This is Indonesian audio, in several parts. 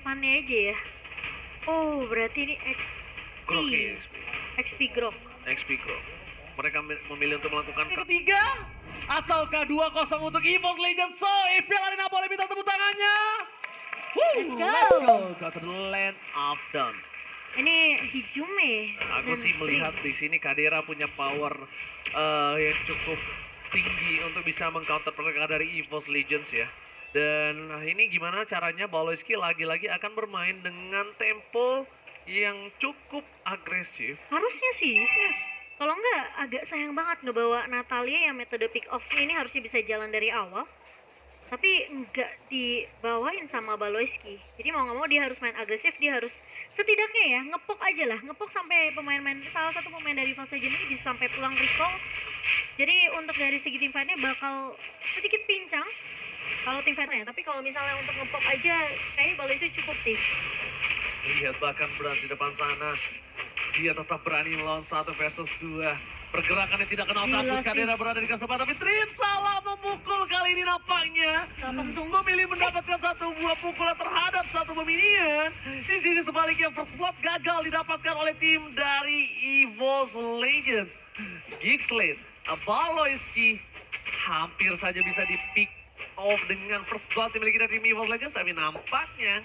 depannya aja ya. Oh, berarti ini Grok ya, XP Grok. XP Grok. Mereka memilih untuk melakukan Ketiga, ataukah 2-0 untuk EVOS Legends? So, EPL Arena boleh minta tepuk tangannya. Let's go. go to the land of dawn. Ini Hijume. Aku sih melihat di sini Kadera punya power yang cukup tinggi untuk bisa mengcounter mereka dari EVOS Legends ya. Dan ini gimana caranya Baloyski lagi-lagi akan bermain dengan tempo yang cukup agresif. Harusnya sih. Yes. Kalau enggak, agak sayang banget ngebawa Natalia yang metode pick off-nya ini harusnya bisa jalan dari awal. Tapi enggak dibawain sama Baloyski. Jadi mau nggak mau dia harus main agresif, dia harus setidaknya ya ngepok aja lah. Ngepok sampai salah satu pemain dari Fast Legend ini bisa sampai pulang recall. Jadi untuk dari segi tim fight-nya bakal sedikit pincang kalau tim fight-nya. Tapi kalau misalnya untuk ngepok aja, kayaknya Baloyski cukup sih. Lihat bahkan berada di depan sana. Dia tetap berani melawan 1 versus 2. Pergerakannya tidak kenal takut, Kadera berada di kesempatan, tapi Dream salah memukul kali ini nampaknya. Memilih mendapatkan satu buah pukulan terhadap satu minion. Di sisi sebaliknya first blood gagal didapatkan oleh tim dari EVOS Legends. Geekslate, Baloyski hampir saja bisa di pick off dengan first blood dimiliki dari tim EVOS Legends, tapi nampaknya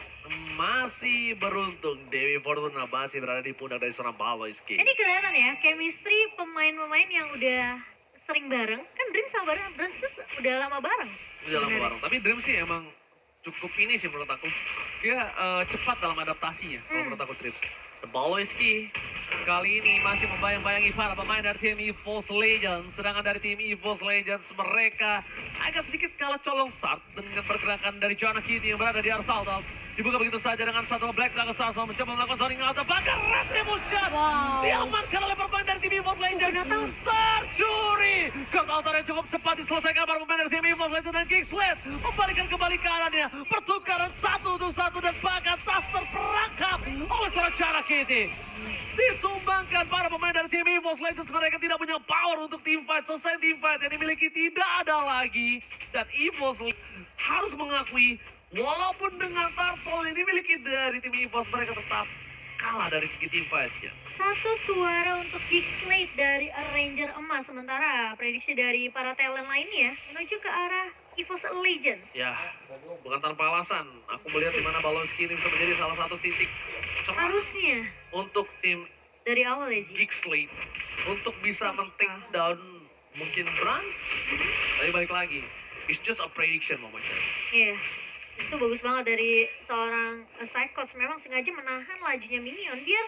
masih beruntung Dewi Fortuna masih berada di pundak dari seorang Baloyski. Ini kelihatan ya, chemistry pemain-pemain yang udah sering bareng. Kan Dream sama Brands tuh udah lama bareng. Udah lama bareng, tapi Dream sih emang cukup ini sih menurut aku. Dia cepat dalam adaptasinya kalau menurut aku Dream. Baloyski kali ini masih membayang-bayangi para pemain dari tim EVOS Legends. Sedangkan dari tim EVOS Legends mereka agak sedikit kalah colong start dengan pergerakan dari Joanna Kitty yang berada di Artaltal. Dibuka begitu saja dengan satu Black Dragon Stars mencoba melakukan zoning out. Bahkan Retribution diamankan oleh pemain dari tim EVOS Legends. Tercuri. Kurt Altar yang cukup cepat diselesaikan para pemain dari tim EVOS Legends dan Geekslate membalikan kembali keadaannya. Pertukaran 1-1 dan bahkan tas terperangkap oleh seorang Joanna Kitty. Ditumbangkan para pemain dari tim EVOS Legends. Mereka tidak punya power untuk team fight. Selesai team fight yang dimiliki tidak ada lagi. Dan EVOS harus mengakui walaupun dengan turtle yang dimiliki dari tim EVOS mereka tetap kalah dari segi team fight-nya. Satu suara untuk Geekslate dari Ranger Emas. Sementara prediksi dari para talent lainnya menuju ke arah EVOS Legends. Ya, bukan tanpa alasan. Aku melihat di mana Baloyski ini bisa menjadi salah satu titik cerah Harusnya untuk tim dari awal ya, Ji. Geekslate untuk bisa men-take down mungkin Brands. Tapi balik lagi, it's just a prediction momennya. Iya. Itu bagus banget dari seorang Psychots. Memang sengaja menahan lajunya minion biar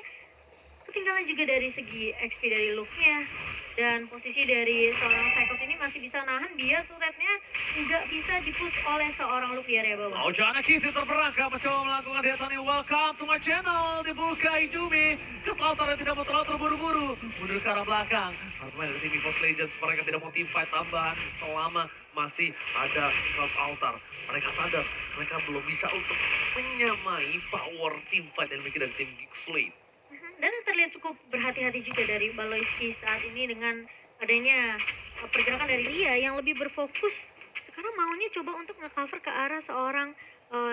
ketinggalan juga dari segi XP dari look-nya. Dan posisi dari seorang Psychots ini masih bisa nahan biar turretnya nggak bisa di-push oleh seorang look di area bawah. Oh, Joanna Kitty terperangkap mencoba melakukan Detoni. Welcome to my channel. Dibuka Hijume. Ketaltar yang tidak mau terlalu terburu-buru. Mundur ke arah belakang. Para pemain dari tim EVOS Legends mereka tidak mau team fight tambahan selama masih ada Cloud Altar. Mereka sadar mereka belum bisa untuk menyamai power team fight yang dimiliki dari tim Geekslate. Dan terlihat cukup berhati-hati juga dari Baloyski saat ini dengan adanya pergerakan dari Lia yang lebih berfokus. Sekarang maunya coba untuk nge-cover ke arah seorang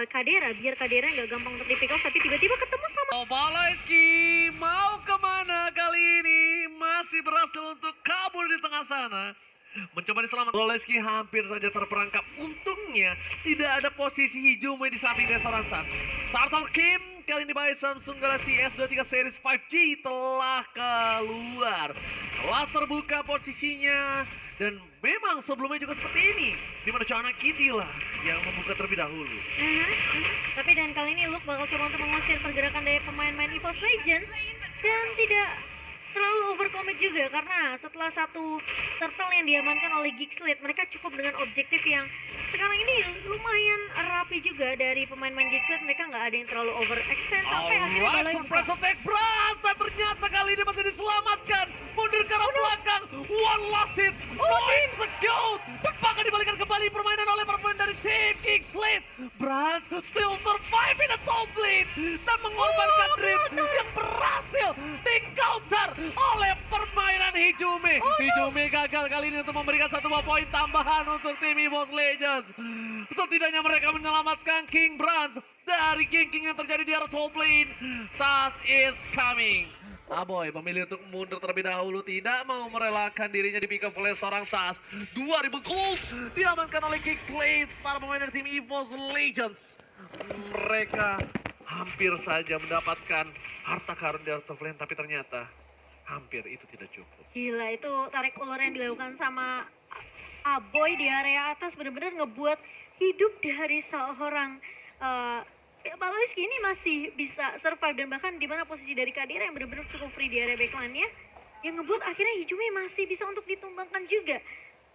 Kadera biar Kadera nggak gampang untuk di-pick off, tapi tiba-tiba ketemu sama Baloyski mau kemana kali ini? Masih berhasil untuk kabur di tengah sana. Mencoba diselamatkan. Baloyski hampir saja terperangkap. Untungnya tidak ada posisi Hijume di samping dari seorang Tas. Turtle Kim kali ini by Samsung Galaxy S23 Series 5G telah keluar. Telah terbuka posisinya. Dan memang sebelumnya juga seperti ini. Dimana Joanna Kitty lah yang membuka terlebih dahulu. Tapi dan kali ini Luke bakal coba untuk mengusir pergerakan dari pemain-pemain EVOS Legends. Dan tidak terlalu overcommit juga karena setelah satu turtle yang diamankan oleh Geekslate, mereka cukup dengan objektif yang sekarang ini lumayan rapi juga dari pemain-pemain Geekslate. Mereka nggak ada yang terlalu overextend sampai akhirnya Alright, surprise attack Brass. Dan ternyata kali ini masih diselamatkan. Mundur ke arah belakang. One last hit. No execute. Dan bahkan dibalikan kembali permainan oleh pemain dari tim Geekslate. Brass still survive in a top lead. Dan mengorbankan Dream yang berhasil di-counter oleh permainan Hijume. Hijume gagal kali ini untuk memberikan satu buah poin tambahan untuk tim EVOS Legends. Setidaknya mereka menyelamatkan King Brands dari King yang terjadi di arah top lane. Tas is coming. Aboy memilih untuk mundur terlebih dahulu, tidak mau merelakan dirinya di pick up oleh seorang Tas. 2000 gold diamankan oleh Geekslate, para pemain dari tim EVOS Legends. Mereka hampir saja mendapatkan harta karun di arah top lane, tapi ternyata hampir itu tidak cukup. Gila, itu tarik ulur yang dilakukan sama Aboy di area atas benar-benar ngebuat hidup dari seorang Baloiski ini masih bisa survive, dan bahkan di mana posisi dari Kadira yang benar-benar cukup free di area backline-nya yang ngebuat akhirnya Hijumi masih bisa untuk ditumbangkan juga.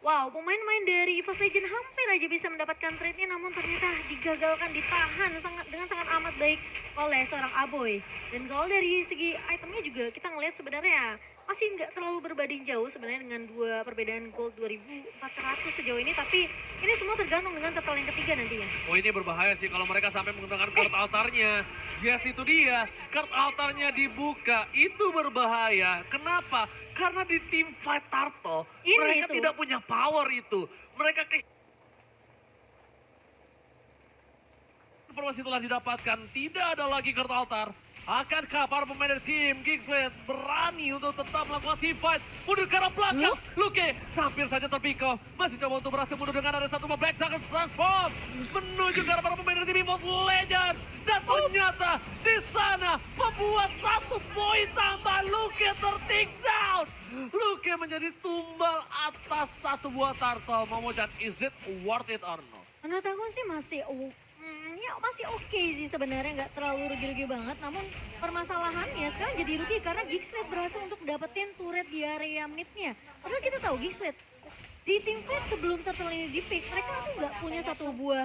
Wow, pemain-pemain dari EVOS Legend hampir aja bisa mendapatkan trade-nya, namun ternyata digagalkan, ditahan dengan sangat amat baik oleh seorang Aboy. Dan kalau dari segi itemnya juga kita ngelihat sebenarnya masih nggak terlalu berbanding jauh sebenarnya dengan dua perbedaan gold 2400 sejauh ini, tapi ini semua tergantung dengan total yang ketiga nantinya. Oh, ini berbahaya sih kalau mereka sampai menggunakan card altarnya. Yes, itu dia. Card altarnya dibuka. Itu berbahaya. Kenapa? Karena di tim fight Turtle, Ini mereka itu. tidak punya power itu. Mereka informasi telah didapatkan, tidak ada lagi card altar. Akankah para pemain dari tim Geekslate berani untuk tetap melakukan team fight? Mundur ke arah belakang. Luke hampir saja terpikau. Masih coba untuk berhasil mundur dengan ada satu Black Dragon transform. Menuju ke arah para pemain dari tim EVOS Legends. Dan ternyata di sana membuat 1 poin tambah. Luke ter-take down. Luke menjadi tumbal atas satu buah turtle. Momojan, is it worth it or not? Menurut aku sih masih ya masih oke sih sebenarnya, nggak terlalu rugi-rugi banget. Namun permasalahannya sekarang jadi rugi karena Geekslate berhasil untuk dapetin turret di area mid-nya. Padahal kita tahu Geekslate di tim fight sebelum turtle ini di pick, mereka tuh nggak punya satu buah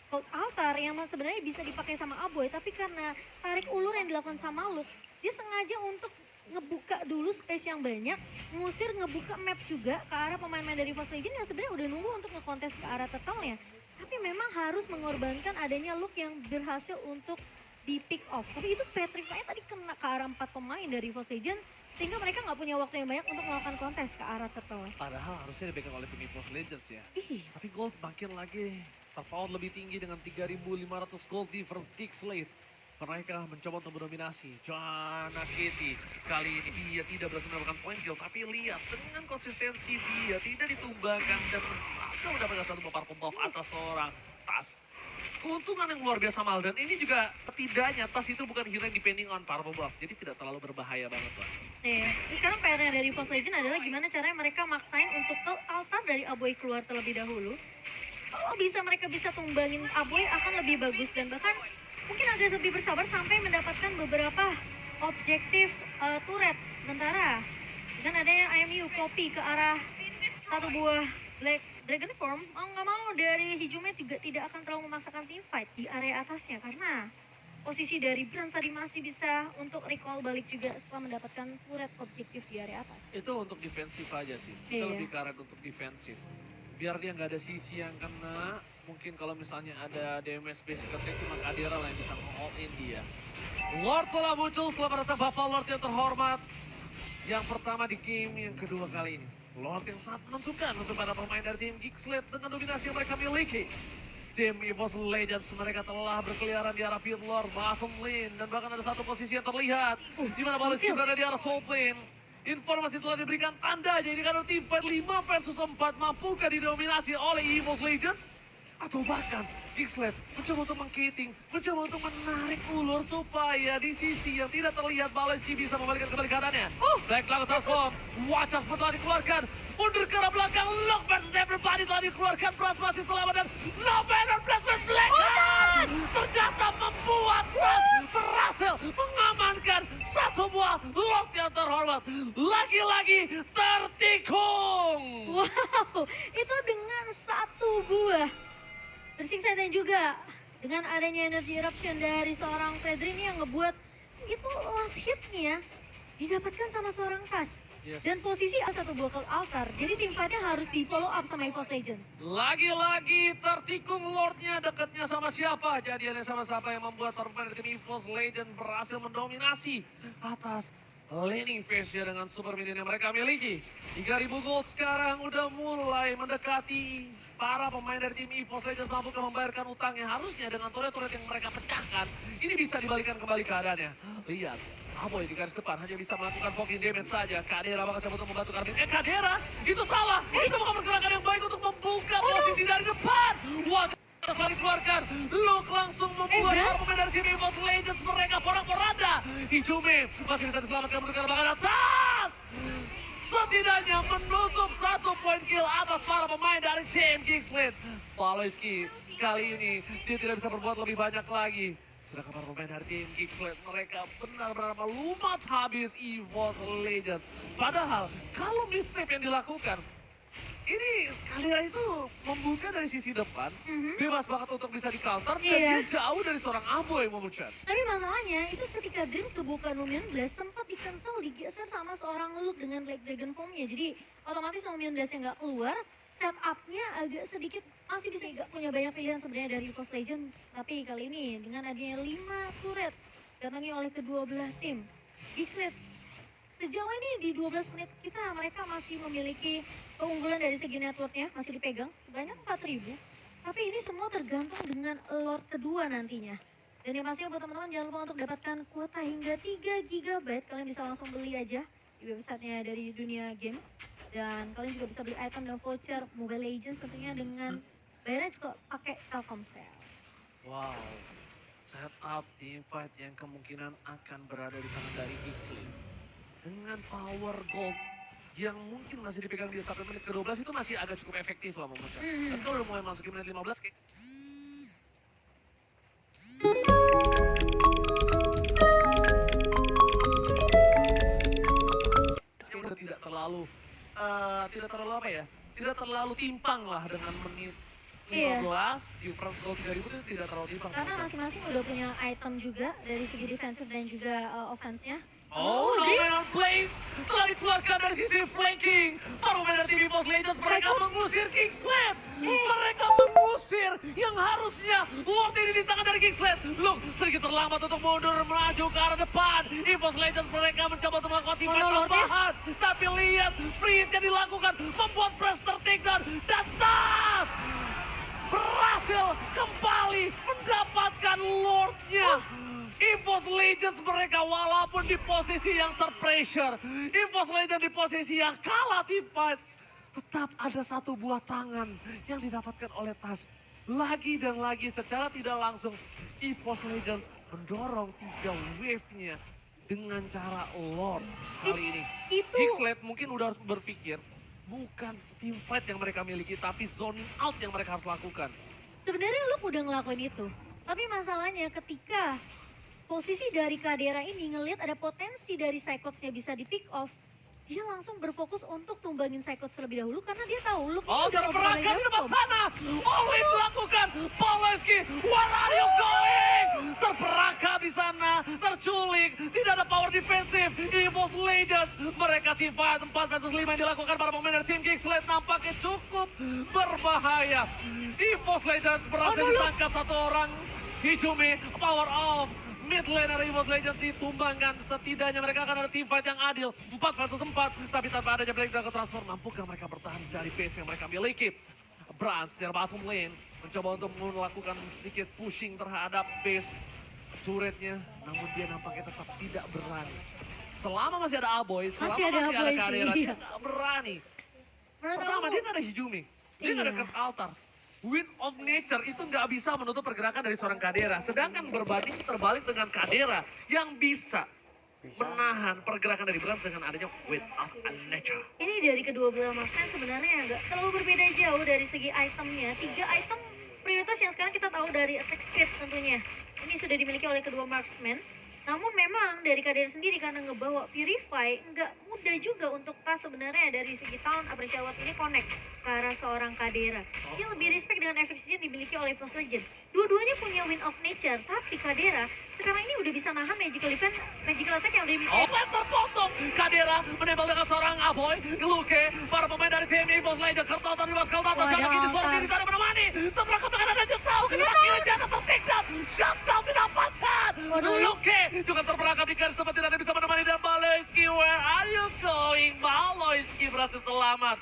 gold altar yang sebenarnya bisa dipakai sama Aboy, tapi karena tarik ulur yang dilakukan sama Luke, dia sengaja untuk ngebuka dulu space yang banyak, ngusir, ngebuka map juga ke arah pemain-pemain dari EVOS Legends yang sebenarnya udah nunggu untuk ngekontes ke arah turtle-nya. Tapi memang harus mengorbankan adanya Luke yang berhasil untuk di pick off. Tapi itu Petrify tadi kena ke arah 4 pemain dari EVOS Legends, sehingga mereka nggak punya waktu yang banyak untuk melakukan kontes ke arah turtle. Padahal harusnya dipegang oleh tim EVOS Legends ya. Ih, Tapi gold makin lagi terpaut lebih tinggi dengan 3.500 gold difference Geekslate. Mereka mencoba untuk mendominasi. Joanna Kitty kali ini dia tidak berhasil mendapatkan poin kill, tapi lihat dengan konsistensi dia tidak ditumbangkan dan berhasil mendapatkan satu power buff atas seorang Tas. Keuntungan yang luar biasa Maldan. Ini juga setidaknya Tas itu bukan hero yang depending on power buff, jadi tidak terlalu berbahaya banget lah. iya. Terus sekarang PR-nya dari EVOS Legends adalah gimana caranya mereka maksain untuk ke altar dari Aboy keluar terlebih dahulu. Kalau bisa mereka bisa tumbangin Aboy akan lebih bagus, dan bahkan mungkin agak lebih bersabar sampai mendapatkan beberapa objektif turret. Sementara dengan adanya IMU copy ke arah satu buah Black Dragon Form, mau nggak mau dari Hijumi juga tidak akan terlalu memaksakan team fight di area atasnya, karena posisi dari Brand tadi masih bisa untuk recall balik juga setelah mendapatkan turret objektif di area atas. Itu untuk defensif aja sih. Kita Iya. lebih karet untuk defensif. Biar dia nggak ada sisi yang kena. Mungkin kalau misalnya ada DMS basic attack, cuma Kadira lah yang bisa all in dia. Lord telah muncul, selamat datang Bapak Lord yang terhormat. Yang pertama di game yang kedua kali ini. Lord yang sangat menentukan untuk para pemain dari tim Geekslate dengan dominasi yang mereka miliki. Tim EVOS Legends mereka telah berkeliaran di arah pit lord, bottom lane, dan bahkan ada satu posisi yang terlihat di mana Baloiski berada di arah top lane. Informasi telah diberikan tandanya ini karena tim fight 5 versus 4 mampukah didominasi oleh EVOS Legends? Atau bahkan Geekslate mencoba untuk mengkiting, mencoba untuk menarik ulur supaya di sisi yang tidak terlihat Baloiski bisa membalikkan kembali keadaannya. Black Dragon transform, wajah pun telah dikeluarkan, mundur ke arah belakang, Lock versus everybody telah dikeluarkan, Pras masih selamat dan no banner Pras Black ternyata membuat Pras berhasil mengamankan satu buah Lock yang terhormat. Lagi-lagi tertikung. Wow, itu dengan satu buah bersiksa, dan juga dengan adanya energy eruption dari seorang Fredrin yang ngebuat itu last hitnya didapatkan sama seorang Tas. Yes. Dan posisi satu buah ke altar, jadi tim fightnya harus di follow up sama EVOS Legends. Lagi-lagi tertikung Lordnya, dekatnya sama siapa? Jadiannya sama siapa yang membuat para pemain dari tim EVOS Legends berhasil mendominasi atas laning phase-nya dengan super minion yang mereka miliki. 3.000 gold sekarang udah mulai mendekati para pemain dari tim EVOS Legends mampu membayarkan utangnya. Harusnya dengan turret-turret yang mereka pecahkan, ini bisa dibalikan kembali keadaannya. Lihat, Aboy di garis depan hanya bisa melakukan poking damage saja. Kadera bakal coba untuk membantu Karmin. Kadera, itu salah. Itu bukan pergerakan yang baik untuk membuka posisi dari depan. Wah, setelah dikeluarkan, Luke langsung membuat para pemain dari tim EVOS Legends mereka porak-poranda. Ijume masih bisa diselamatkan menuju ke bagian atas. Setidaknya menutup 1 poin kill atas para pemain dari tim Geekslet. Paloyski kali ini dia tidak bisa berbuat lebih banyak lagi. Sedangkan para pemain dari tim Geekslet mereka benar-benar melumat habis EVOS Legends. Padahal kalau misstep yang dilakukan, ini Kadera itu membuka dari sisi depan, bebas banget untuk bisa di counter, dan dia jauh dari seorang Aboy Momocan. Tapi masalahnya itu ketika Dreams kebuka Numian Blast sempat di-cancel, digeser sama seorang Luke dengan Black Dragon Form-nya. Jadi otomatis Numian Blast-nya nggak keluar, setup-nya agak sedikit masih bisa nggak punya banyak pilihan sebenarnya dari EVOS Legends. Tapi kali ini dengan adanya 5 turret datangi oleh kedua belah tim, Geekslet sejauh ini di 12 menit kita mereka masih memiliki keunggulan dari segi networknya, masih dipegang sebanyak 4.000. Tapi ini semua tergantung dengan Lord kedua nantinya. Dan yang pastinya buat teman-teman jangan lupa untuk dapatkan kuota hingga 3 GB. Kalian bisa langsung beli aja di websitenya dari Dunia Games. Dan kalian juga bisa beli item dan voucher Mobile Legends tentunya dengan bayarnya juga pakai Telkomsel. Wow, setup team fight yang kemungkinan akan berada di tangan dari Geekslet. Dengan power gold yang mungkin masih dipegang di 1 menit ke-12 itu masih agak cukup efektif lah Momocan. Dan kalau udah mulai masuk ke menit 15 kayak... Udah tidak terlalu apa ya? Tidak terlalu timpang lah dengan menit 15 di France Gold 3000 itu tidak terlalu timpang. Karena masing-masing udah punya item juga dari segi defensive dan juga offense-nya. Oh, Nomenon Blaze telah dikeluarkan dari sisi flanking. Para pemain dari tim EVOS Legends mereka mengusir Geekslet. Mereka mengusir yang harusnya Lord ini di tangan dari Geekslet. Look, sedikit terlambat untuk mundur maju ke arah depan. EVOS Legends mereka mencoba untuk melakukan tim fight tambahan. Tapi lihat, free hit yang dilakukan membuat Prester takedown dan Tas berhasil kembali mendapatkan Lordnya. EVOS Legends mereka walaupun di posisi yang terpressure, EVOS Legends di posisi yang kalah di fight, tetap ada 1 buah tangan yang didapatkan oleh Tas. Lagi dan lagi secara tidak langsung EVOS Legends mendorong 3 wave-nya dengan cara Lord kali ini. Geekslet mungkin udah harus berpikir bukan team fight yang mereka miliki tapi zoning out yang mereka harus lakukan. Sebenarnya lu udah ngelakuin itu, tapi masalahnya ketika posisi dari Kadera ini ngelihat ada potensi dari Cyclops-nya bisa di pick off, dia langsung berfokus untuk tumbangin Cyclops terlebih dahulu karena dia tahu Luke ini udah terperangkap di depan sana. Olin dilakukan. Paloyski, where are you going? Terperangkap di sana, terculik, tidak ada power defensif. EVOS Legends, mereka tim fight 4 versus 5 yang dilakukan para pemain dari tim Geekslet nampaknya cukup berbahaya. EVOS Legends berhasil ditangkap 1 orang. Hijume, power off. Mid lane dari EVOS Legends ditumbangkan, setidaknya mereka akan ada team fight yang adil 4 versus 4, tapi tanpa adanya Black Dragon Transfer mampukah mereka bertahan dari base yang mereka miliki. Brans dari bottom lane mencoba untuk melakukan sedikit pushing terhadap base turretnya, namun dia nampaknya tetap tidak berani. Selama masih ada Aboy, selama masih ada Kadera, dia nggak berani. Pertama dia nggak ada Hijumi, dia nggak ada Kurt Altar. Wind of Nature itu nggak bisa menutup pergerakan dari seorang Kadera. Sedangkan berbanding terbalik dengan Kadera yang bisa menahan pergerakan dari Brans dengan adanya Wind of Nature. Ini dari kedua belah marksman sebenarnya nggak terlalu berbeda jauh dari segi itemnya. 3 item prioritas yang sekarang kita tahu dari attack speed tentunya. Ini sudah dimiliki oleh kedua marksman. Namun memang dari Kadera sendiri karena ngebawa Purify nggak mudah juga untuk Tas sebenarnya dari segi tahun Abrasia Watt ini connect ke arah seorang Kadera. Dia lebih respect dengan efisiensi yang dimiliki oleh EVOS Legends. Dua-duanya punya Wind of Nature, tapi Kadera sekarang ini udah bisa nahan magical attack yang udah dimiliki. Terpotong, Kadera menembak dengan seorang Aboy, Luke, para pemain dari tim EVOS Legends, Kertautan di bawah Kertautan, jangan ini suara diri tadi menemani, terperangkap dengan ada jatuh, kita kiri jatuh tertikam, shutdown didapatkan, Luke juga terperangkap di garis tempat tidak ada bisa menemani dan Paloyski, where are you going? Paloyski berhasil selamat.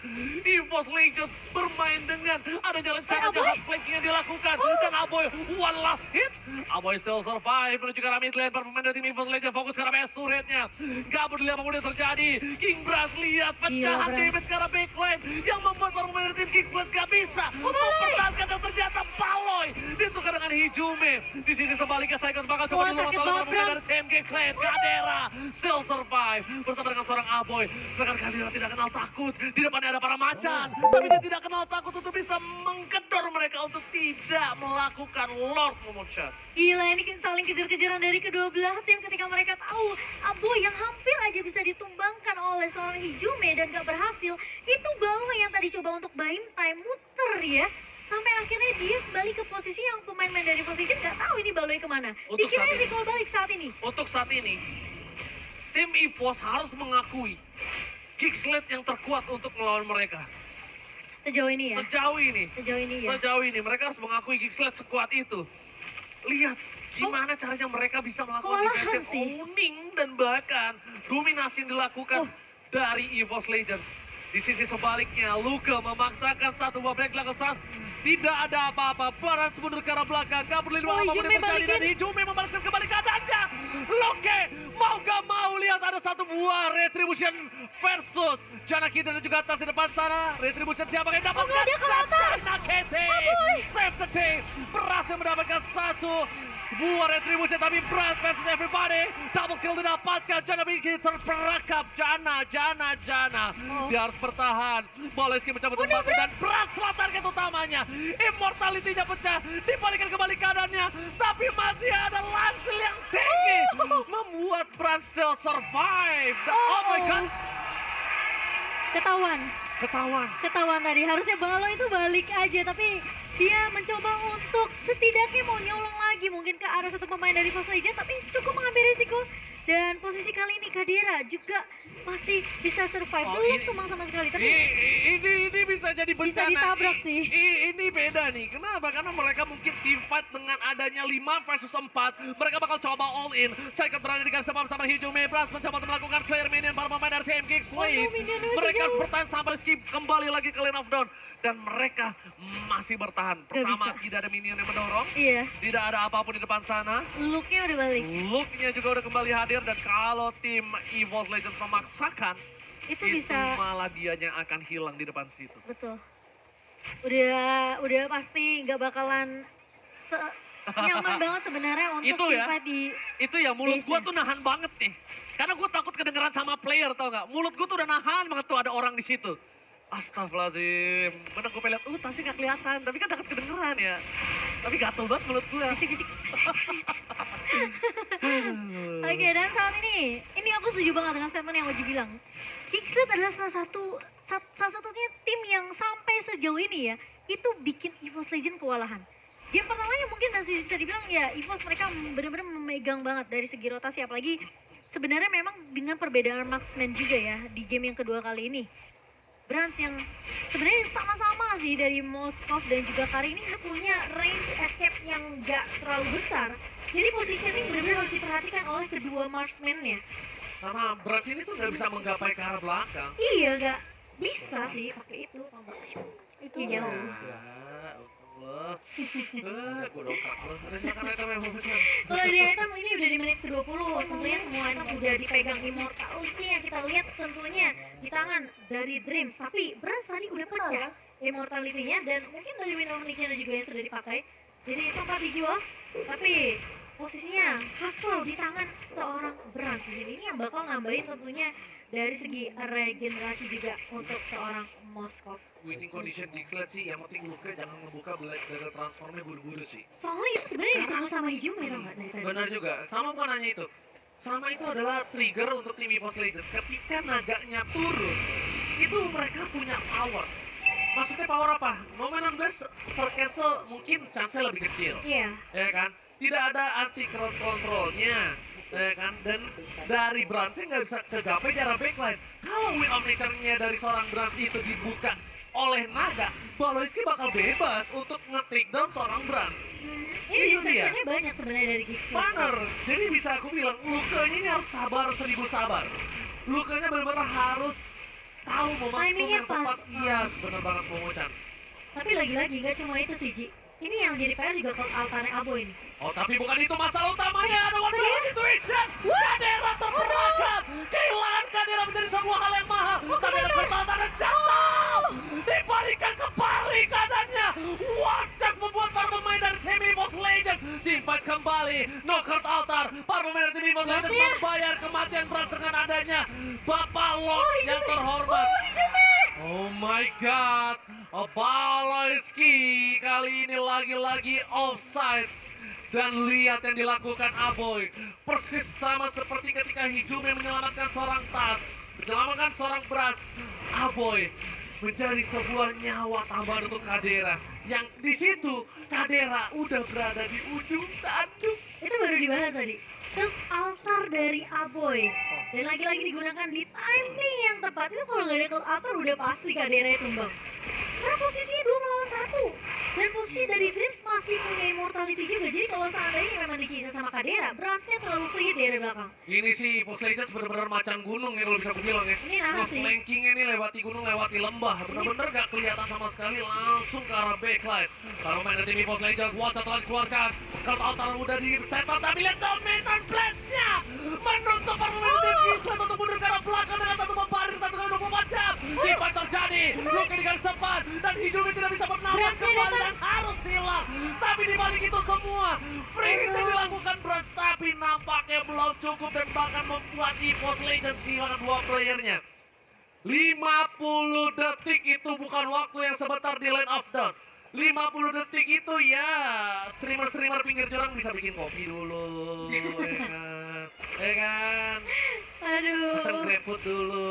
EVOS Legends bermain dengan adanya rencana jahat flanking yang dilakukan. Dan Aboy one last hit. Aboy still survive menuju ke arah mid lane. Para pemain dari tim EVOS Legends fokus ke arah best turretnya. Gak peduli apapun yang terjadi. King Brass lihat pecahan Brass. damage ke arah backline yang membuat para pemain dari tim Kingsland gak bisa mempertahankan, dan ternyata Baloy ditukar dengan Hijume. Di sisi sebaliknya Cyclones bakal coba Wah, dulu sakit oleh para banget, pemain Brans. dari tim Kingsland. Kadera still survive bersama dengan seorang Aboy. Sedangkan Kadera tidak kenal takut. Di depannya ada para macan, tapi dia tidak kenal takut untuk bisa menggedor mereka untuk tidak melakukan Lord Moonshot. Gila, ini kan saling kejar-kejaran dari kedua belah tim ketika mereka tahu Aboy yang hampir aja bisa ditumbangkan oleh seorang Hijume dan gak berhasil. Itu Baloy yang tadi coba untuk buying time muter ya. Sampai akhirnya dia kembali ke posisi yang pemain-pemain dari posisi gak tahu ini Baloy kemana. Untuk Dikira saat ini. recall balik saat ini. Untuk saat ini, tim EVOS harus mengakui Kingsland yang terkuat untuk melawan mereka. Sejauh ini ya. Sejauh ini, Sejauh ini ya. sejauh ini mereka harus mengakui Kingsland sekuat itu. Lihat gimana caranya mereka bisa melakukan kewalahan defensive sih. owning dan bahkan dominasi yang dilakukan dari EVOS Legends. Di sisi sebaliknya, Luka memaksakan satu buah black laga stars. Tidak ada apa-apa, Barans mundur ke arah belakang. Gak peduli apapun Hijume yang terjadi, dan balikin. Hijume membalaskan kembali keadaannya. Loke mau gak mau lihat ada satu buah Retribution versus Jana Kita dan juga atas di depan sana. Retribution siapa yang dapatkan? nggak, dia kelihatan. Jana Kete Aboy. save the day, berhasil mendapatkan satu buah Retribution, tapi Brand versus everybody. Double kill didapatkan, Jana bikin terperangkap. Jana. Dia harus bertahan. Baloyski mencabut tempatnya dan Brand selatan target utamanya. Immortality-nya pecah, dibalikan kembali keadaannya. Tapi masih ada Lansil yang tinggi. Membuat Brand still survive. Oh my god. Ketahuan tadi, harusnya Baloy itu balik aja, tapi dia mencoba untuk setidaknya mau nyolong lagi mungkin ke arah satu pemain dari EVOS Legends, tapi cukup mengambil risiko. Dan posisi kali ini Kadera juga masih bisa survive, belum tumbang sama sekali, tapi Ini bisa jadi bencana. Bisa ditabrak sih. Ini beda nih. Kenapa? Karena mereka mungkin team fight dengan adanya 5 versus 4. Mereka bakal coba all in. Saya berada di garis depan bersama Hijume. Brans mencoba untuk melakukan clear minion para pemain dari tim Kingsland. minion masih Mereka harus jauh. bertahan sampai skip kembali lagi ke lane of down. Dan mereka masih bertahan. Pertama, bisa. tidak ada minion yang mendorong. iya, Tidak ada apapun di depan sana. look-nya udah balik. Look-nya juga udah kembali hadir. Dan kalau tim EVOS Legends memaksakan, Itu itu bisa, malah dia yang akan hilang di depan situ. betul. Udah pasti nggak bakalan nyaman banget sebenarnya untuk Itu ya. fight di Itu ya, mulut gua Base-nya. tuh nahan banget nih. Karena gua takut kedengeran sama player, tau gak? Mulut gua tuh udah nahan banget tuh ada orang di situ. Astagfirullahaladzim. Bener gue pengen liat, tasnya gak kelihatan. Tapi kan takut kedengeran ya. Tapi gatel banget mulut gua. bisik-bisik. Oke, dan saat ini aku setuju banget dengan statement yang Oji bilang. Kingsland adalah salah satunya tim yang sampai sejauh ini ya, itu bikin EVOS Legends kewalahan. Game pertamanya mungkin masih bisa dibilang ya EVOS mereka benar-benar memegang banget dari segi rotasi, apalagi sebenarnya memang dengan perbedaan marksman juga ya di game yang kedua kali ini. Brans yang sebenarnya sama-sama sih dari Moskov dan juga Kari ini punya range escape yang gak terlalu besar. Jadi positioning benar-benar harus diperhatikan oleh kedua marksman-nya. Sama Brans ini tuh gak bisa menggapai ke arah belakang. Iya, gak bisa sih pakai itu. Itu Ya, jauh. Allah. Gua dongkak loh. Ada silakan item yang mau pesan. Kalau di item ini udah di menit ke-20, tentunya semua item udah dipegang Immortality yang kita lihat tentunya di tangan dari Dreams. Tapi Brans tadi udah pecah Immortality-nya dan mungkin dari Wind of Legend juga yang sudah dipakai. Jadi sempat dijual, tapi posisinya Haskell di tangan seorang Brans di sini. Ini yang bakal nambahin tentunya dari segi regenerasi juga untuk seorang Moskov. Winning condition Kingsland sih, yang penting Luka jangan ngebuka dagger transformnya buru-buru sih. Soalnya itu sebenarnya ditunggu sama Hijume tau nggak dari tadi? Benar juga, sama bukan hanya itu. Sama itu adalah trigger untuk tim EVOS Legends. Ketika naganya turun, itu mereka punya power. Maksudnya power apa? Momentum blast tercancel mungkin chance-nya lebih kecil. Iya. Ya kan? Tidak ada anti crowd controlnya. Ya kan? Dan dari Brans nggak bisa kegapai jarak backline. Kalau win of nature-nya dari seorang Brans itu dibuka oleh naga, Baloyski bakal bebas untuk nge-take down seorang Brans. Ini Itu dia. distraction-nya banyak sebenarnya dari Geeks. Bener, jadi bisa aku bilang Lukanya ini harus sabar 1000 sabar. Lukanya benar-benar harus tahu momentum Timingnya yang tepat. pas. Iya, benar banget Momo-chan. Tapi lagi-lagi nggak cuma itu sih, Ji. Ini yang jadi PR juga kalau altarnya Abo ini. Oh, tapi bukan itu masalah utamanya. Ada one way situation. Kadera terperangkap. Kehilangan Kadera menjadi sebuah hal yang mahal. Kadera bertahan dan jatuh. Dibalikan kembali keadaannya. Warjas membuat para pemain dari tim EVOS Legends team fight kembali. Knockout altar. Para pemain dari tim EVOS Legends membayar kematian berat dengan adanya Bapak Lord yang terhormat. Oh my god. Baloyski kali ini lagi-lagi offside. Dan lihat yang dilakukan Aboy. Persis sama seperti ketika Hijume menyelamatkan seorang Tas, menyelamatkan seorang Brans. Aboy menjadi sebuah nyawa tambahan untuk Kadera. Yang di situ Kadera udah berada di ujung tanduk. Itu baru dibahas tadi. Dan altar dari Aboy. Dan lagi-lagi digunakan di timing yang tepat. Itu kalau nggak ada cloud altar udah pasti Kadera tumbang. Karena posisinya 2 melawan 1. Dan posisi dari Dreams masih punya immortality juga. Jadi kalau seandainya memang dicisa sama Kadera, Bransnya terlalu free dari belakang. Ini sih EVOS Legends bener-bener macan gunung ya kalau bisa aku bilang ya. Ini nah sih. Flankingnya nih lewati gunung, lewati lembah. Bener-bener gak kelihatan sama sekali, langsung ke arah backline. Kalau main dari tim EVOS Legends, Watcha telah dikeluarkan. Kartu altar udah di setup, tapi lihat dominant blast-nya menutup para pemain tim Gixlet untuk mundur ke arah belakang dengan satu membarir 1x24 jam. Tiba terjadi, Luka di garis depan, dan Hijume tidak bisa bernafas kembali dan harus hilang. Tapi dibalik itu semua, free hit yang dilakukan Brans, tapi nampaknya belum cukup dan bahkan membuat EVOS Legends kehilangan 2 playernya. 50 detik itu bukan waktu yang sebentar di Land of Dawn. 50 detik itu ya streamer-streamer pinggir jurang bisa bikin kopi dulu, ya kan? Aduh. Pesan GrabFood dulu,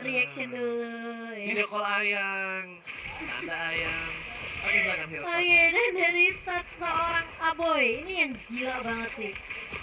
Reaction dulu ya. video call ayang, ada ayang. Oke, silakan Hilsa. Oke, dan dari stats seorang Aboy, ini yang gila banget sih.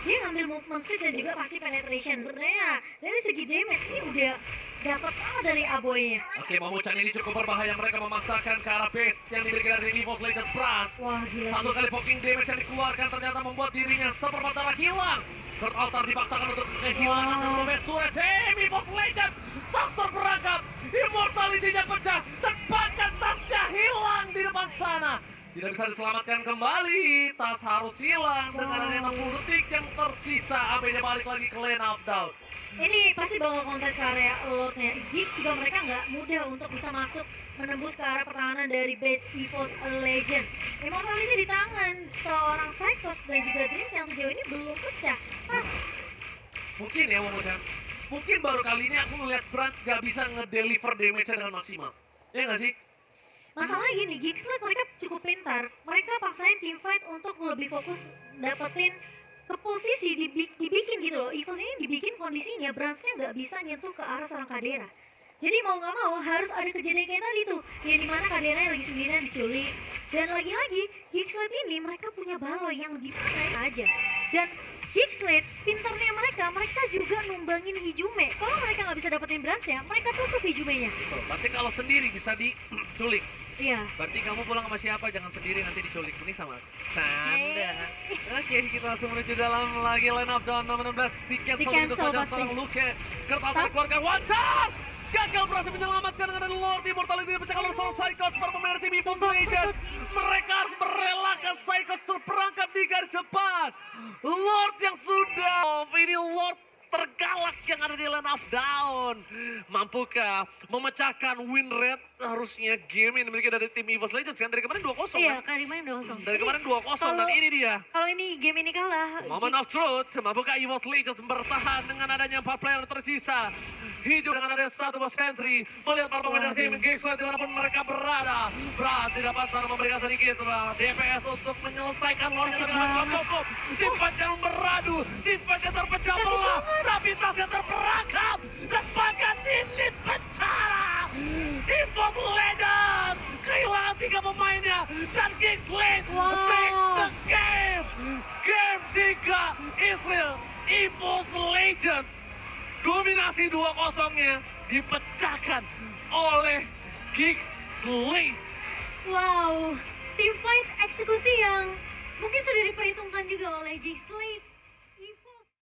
Dia ngambil movement speed dan juga pasti penetration. Sebenarnya dari segi damage ini udah dapat banget dari Aboynya. Oke, Momo-chan ini cukup berbahaya. Mereka memaksakan ke arah base yang dimiliki dari EVOS Legends Brans. Wah, gila. Satu kali poking damage yang dikeluarkan ternyata membuat dirinya seperempat darah hilang. Kurt Altar dipaksakan untuk kehilangan satu base turret. EVOS Legends, Tas terperangkap, immortality-nya pecah, dan bahkan tasnya hilang di depan sana. Tidak bisa diselamatkan kembali, Tas harus hilang dengan adanya 60 detik yang tersisa. AB-nya balik lagi ke Land of Dawn. Ini pasti bakal kontes ke area Lordnya. Geek juga mereka nggak mudah untuk bisa masuk menembus ke arah pertahanan dari base EVOS Legend. Immortality di tangan seorang Cyclops dan juga Dreams yang sejauh ini belum pecah. Tas, Mungkin ya Momo-chan, mungkin baru kali ini aku ngeliat Brans gak bisa ngedeliver damage dengan maksimal. Ya nggak sih? masalahnya gini, Gixlet mereka cukup pintar. Mereka paksain teamfight untuk lebih fokus dapetin ke posisi dibikin gitu loh. EVOS ini dibikin kondisinya Bransnya nggak bisa nyentuh ke arah seorang Kadera. Jadi mau nggak mau harus ada kejadian kayak tadi tuh, yang dimana Kadera lagi sendirian diculik. Dan lagi-lagi Gixlet ini mereka punya Baloy yang dimana aja. Dan Gixlet pintarnya mereka juga numbangin Hijume. Kalau mereka nggak bisa dapetin Bransnya, mereka tutup Hijumenya. Tuh, berarti kalau sendiri bisa diculik. Iya. Berarti kamu pulang sama siapa? Jangan sendiri nanti diculik. Ini sama canda. Oke, kita langsung menuju dalam lagi line up down nomor 16. Di-cancel begitu Di-cancel saja pasti. seorang Luke. Kertas Tas. dikeluarkan. One chance! Gagal berhasil menyelamatkan dengan ada Lord. Immortality dipecahkan oleh seorang Psychos. Para pemain dari tim EVOS Legends. Mereka harus merelakan Psychos terperangkap di garis depan. Lord yang sudah. Ini Lord tergalak yang ada di Land of Dawn. Mampukah memecahkan win rate harusnya game yang dimiliki dari tim EVOS Legends kan? Dari kemarin 2-0 Iya, kan? Karimanya udah kosong. Dari kemarin 2-0 dan kalau- ini dia. Kalau ini game ini kalah, Moment of truth, mampukah EVOS Legends bertahan dengan adanya 4 player tersisa. Hijau dengan adanya 1 bos pantry. Melihat para pemain dari tim Gixlet dimanapun mereka berada. Bras di depan sana memberikan sedikit DPS untuk menyelesaikan lawannya tapi belum cukup. Timpat yang beradu, timpat yang terpecah belah. Tapi tasnya terperangkap. Dan bahkan ini pecah. EVOS Legends kehilangan 3 pemainnya. Dan Gixlet take the game. Game 3 Israel EVOS Legends. Dominasi 2-0-nya dipecahkan oleh Gixlet. wow, team fight eksekusi yang mungkin sudah diperhitungkan juga oleh Gixlet.